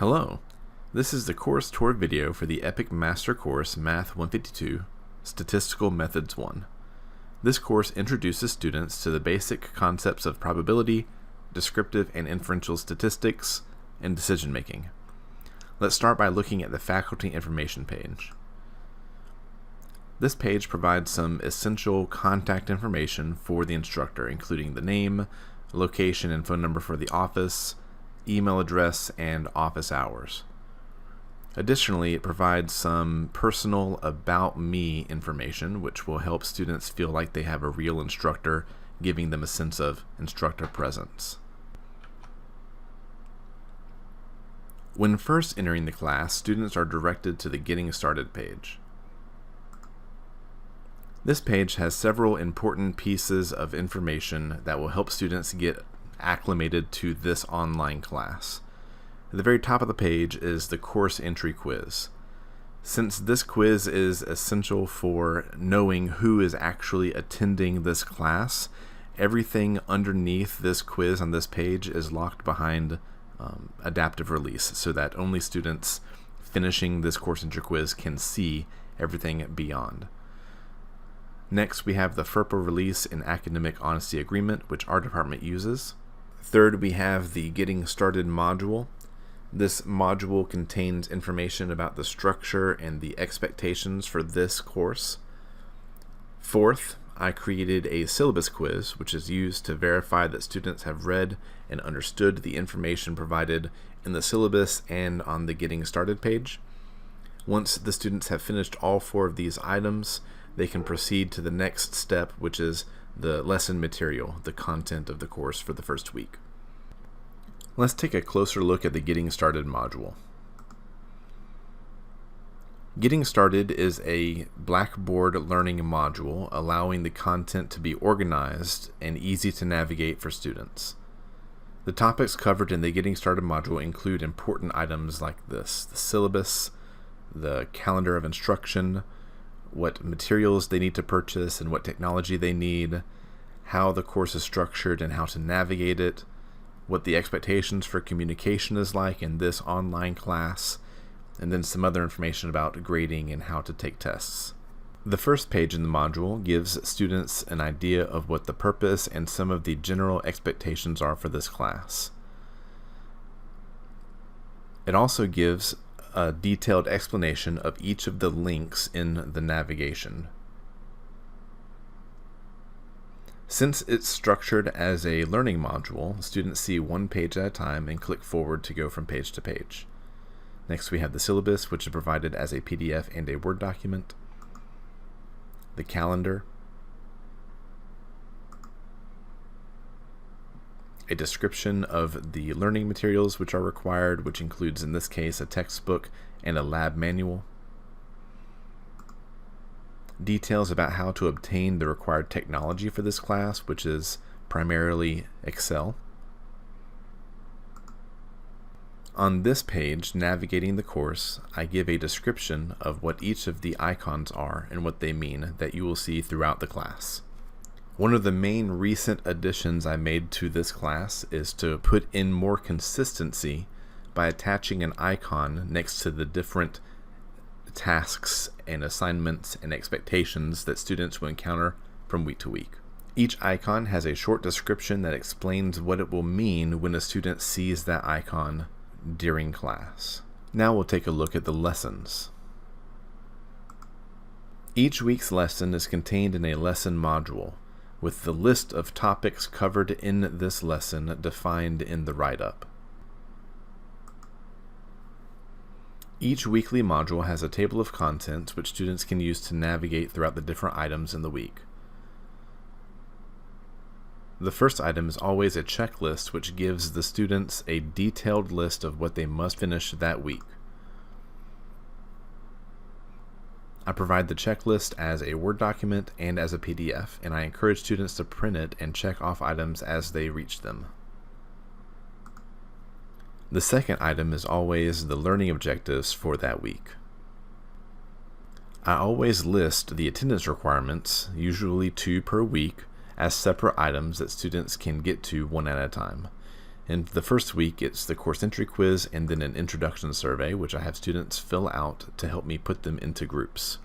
Hello, this is the course tour video for the EPIC Master Course Math 152, Statistical Methods I. This course introduces students to the basic concepts of probability, descriptive and inferential statistics, and decision making. Let's start by looking at the faculty information page. This page provides some essential contact information for the instructor, including the name, location and phone number for the office, email address, and office hours. Additionally, it provides some personal about me information, which will help students feel like they have a real instructor, giving them a sense of instructor presence. When first entering the class, students are directed to the Getting Started page. This page has several important pieces of information that will help students get acclimated to this online class. At the very top of the page is the course entry quiz. Since this quiz is essential for knowing who is actually attending this class, everything underneath this quiz on this page is locked behind adaptive release so that only students finishing this course entry quiz can see everything beyond. Next, we have the FERPA release and academic honesty agreement, which our department uses. Third, we have the Getting Started module. This module contains information about the structure and the expectations for this course. Fourth, I created a syllabus quiz, which is used to verify that students have read and understood the information provided in the syllabus and on the Getting Started page. Once the students have finished all 4 of these items, they can proceed to the next step, which is the lesson material, the content of the course for the first week. Let's take a closer look at the Getting Started module. Getting Started is a Blackboard learning module allowing the content to be organized and easy to navigate for students. The topics covered in the Getting Started module include important items like this: the syllabus, the calendar of instruction, what materials they need to purchase and what technology they need, how the course is structured and how to navigate it, what the expectations for communication is like in this online class, and then some other information about grading and how to take tests. The first page in the module gives students an idea of what the purpose and some of the general expectations are for this class. It also gives a detailed explanation of each of the links in the navigation. Since it's structured as a learning module, students see one page at a time and click forward to go from page to page. Next, we have the syllabus, which is provided as a PDF and a Word document, the calendar, a description of the learning materials which are required, which includes in this case a textbook and a lab manual, details about how to obtain the required technology for this class, which is primarily Excel. On this page, navigating the course, I give a description of what each of the icons are and what they mean that you will see throughout the class. One of the main recent additions I made to this class is to put in more consistency by attaching an icon next to the different tasks and assignments and expectations that students will encounter from week to week. Each icon has a short description that explains what it will mean when a student sees that icon during class. Now we'll take a look at the lessons. Each week's lesson is contained in a lesson module, with the list of topics covered in this lesson defined in the write-up. Each weekly module has a table of contents which students can use to navigate throughout the different items in the week. The first item is always a checklist which gives the students a detailed list of what they must finish that week. I provide the checklist as a Word document and as a PDF, and I encourage students to print it and check off items as they reach them. The second item is always the learning objectives for that week. I always list the attendance requirements, usually 2 per week, as separate items that students can get to one at a time. In the first week, it's the course entry quiz and then an introduction survey, which I have students fill out to help me put them into groups.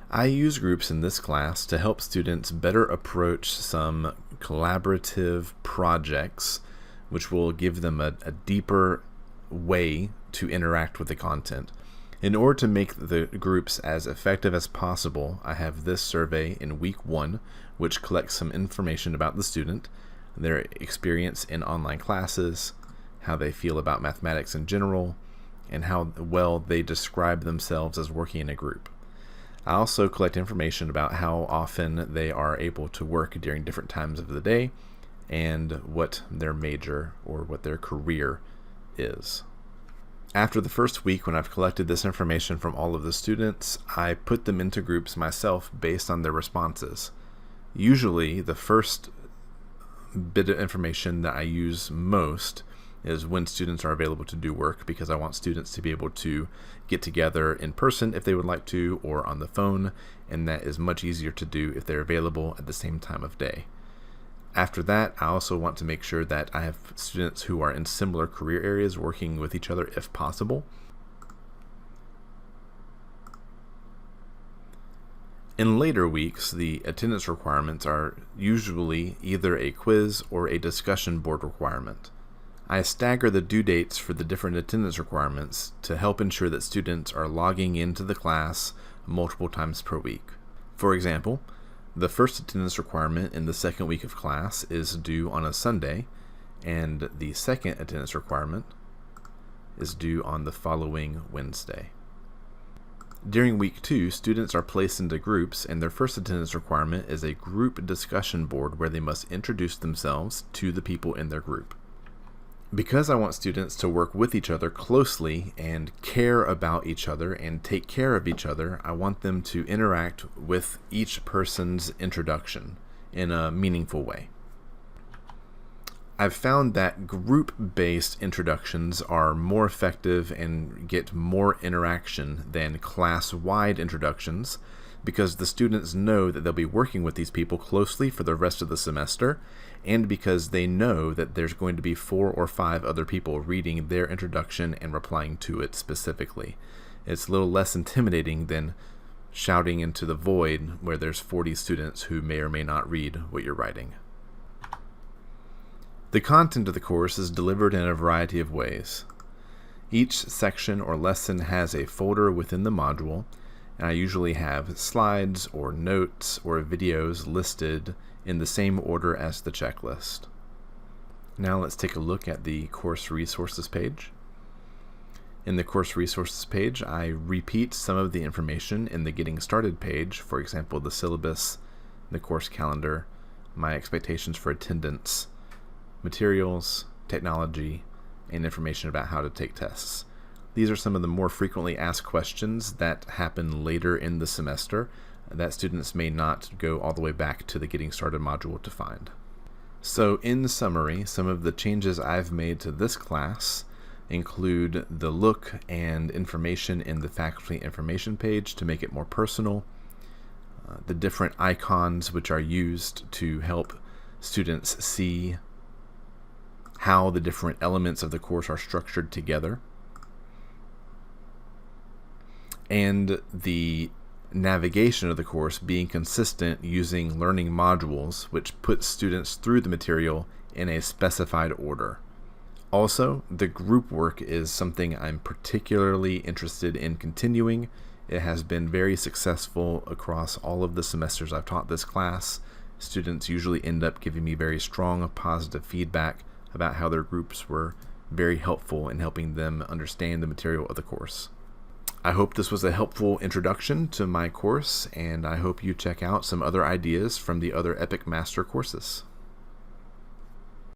I use groups in this class to help students better approach some collaborative projects, which will give them a deeper way to interact with the content. In order to make the groups as effective as possible, I have this survey in week 1, which collects some information about the student, their experience in online classes, how they feel about mathematics in general, and how well they describe themselves as working in a group. I also collect information about how often they are able to work during different times of the day and what their major or what their career is. After the first week, when I've collected this information from all of the students, I put them into groups myself based on their responses. Usually, the first bit of information that I use most is when students are available to do work, because I want students to be able to get together in person if they would like to, or on the phone, and that is much easier to do if they're available at the same time of day. After that, I also want to make sure that I have students who are in similar career areas working with each other if possible. In later weeks, the attendance requirements are usually either a quiz or a discussion board requirement. I stagger the due dates for the different attendance requirements to help ensure that students are logging into the class multiple times per week. For example, the first attendance requirement in the second week of class is due on a Sunday, and the second attendance requirement is due on the following Wednesday. During week 2, students are placed into groups, and their first attendance requirement is a group discussion board where they must introduce themselves to the people in their group. Because I want students to work with each other closely and care about each other and take care of each other, I want them to interact with each person's introduction in a meaningful way. I've found that group-based introductions are more effective and get more interaction than class-wide introductions, because the students know that they'll be working with these people closely for the rest of the semester, and because they know that there's going to be 4 or 5 other people reading their introduction and replying to it specifically. It's a little less intimidating than shouting into the void where there's 40 students who may or may not read what you're writing. The content of the course is delivered in a variety of ways. Each section or lesson has a folder within the module, and I usually have slides or notes or videos listed in the same order as the checklist. Now let's take a look at the course resources page. In the course resources page, I repeat some of the information in the getting started page, for example, the syllabus, the course calendar, my expectations for attendance, materials, technology, and information about how to take tests. These are some of the more frequently asked questions that happen later in the semester that students may not go all the way back to the Getting Started module to find. So in summary, some of the changes I've made to this class include the look and information in the faculty information page to make it more personal, the different icons which are used to help students see how the different elements of the course are structured together, and the navigation of the course being consistent using learning modules, which puts students through the material in a specified order. Also, the group work is something I'm particularly interested in continuing. It has been very successful across all of the semesters I've taught this class. Students usually end up giving me very strong positive feedback about how their groups were very helpful in helping them understand the material of the course. I hope this was a helpful introduction to my course, and I hope you check out some other ideas from the other Epic Master courses.